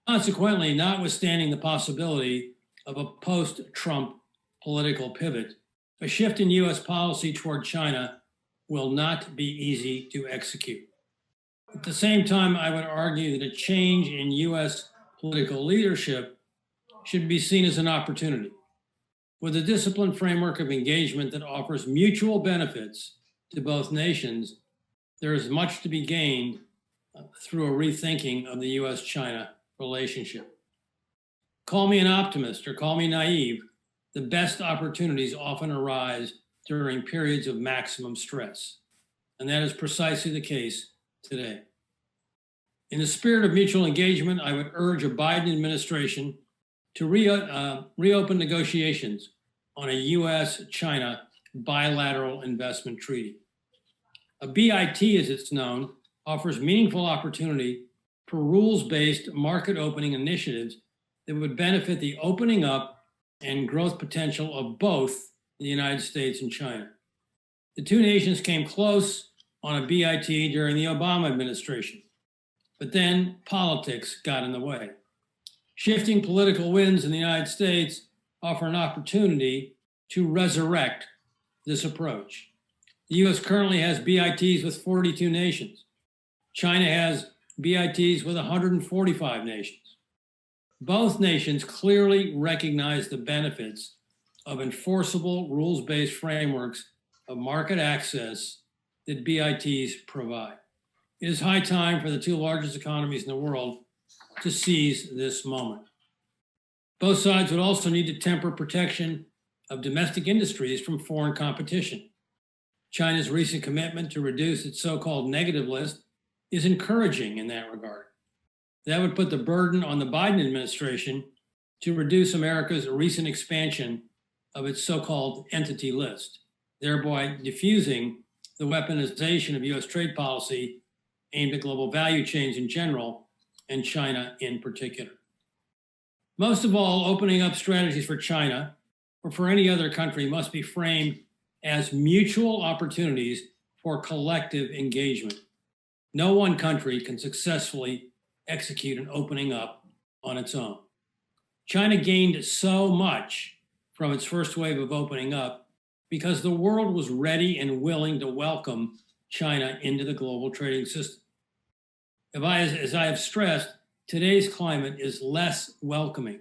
Consequently, notwithstanding the possibility of a post-Trump political pivot, a shift in U.S. policy toward China will not be easy to execute. At the same time, I would argue that a change in U.S. political leadership should be seen as an opportunity. With a disciplined framework of engagement that offers mutual benefits to both nations, there is much to be gained through a rethinking of the U.S.-China relationship. Call me an optimist or call me naive, the best opportunities often arise during periods of maximum stress. And that is precisely the case today. In the spirit of mutual engagement, I would urge a Biden administration to reopen negotiations on a U.S.-China bilateral investment treaty. A BIT, as it's known, offers meaningful opportunity for rules-based market opening initiatives that would benefit the opening up and growth potential of both the United States and China. The two nations came close on a BIT during the Obama administration, but then politics got in the way. Shifting political winds in the United States offer an opportunity to resurrect this approach. The U.S. currently has BITs with 42 nations. China has BITs with 145 nations. Both nations clearly recognize the benefits of enforceable rules-based frameworks of market access that BITs provide. It is high time for the two largest economies in the world to seize this moment. Both sides would also need to temper protection of domestic industries from foreign competition. China's recent commitment to reduce its so-called negative list is encouraging in that regard. That would put the burden on the Biden administration to reduce America's recent expansion of its so-called entity list, thereby diffusing the weaponization of U.S. trade policy aimed at global value chains in general and China in particular. Most of all, opening up strategies for China or for any other country must be framed as mutual opportunities for collective engagement. No one country can successfully execute an opening up on its own. China gained so much from its first wave of opening up because the world was ready and willing to welcome China into the global trading system. As I have stressed, today's climate is less welcoming,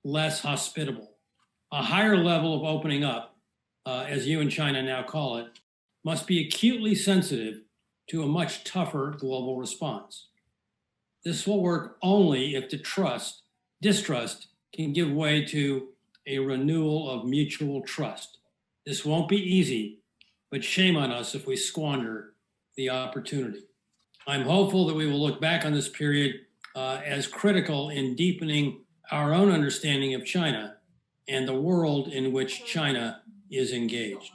less hospitable. A higher level of opening up, as you and China now call it, must be acutely sensitive to a much tougher global response. This will work only if distrust can give way to a renewal of mutual trust. This won't be easy, but shame on us if we squander the opportunity. I'm hopeful that we will look back on this period as critical in deepening our own understanding of China and the world in which China is engaged.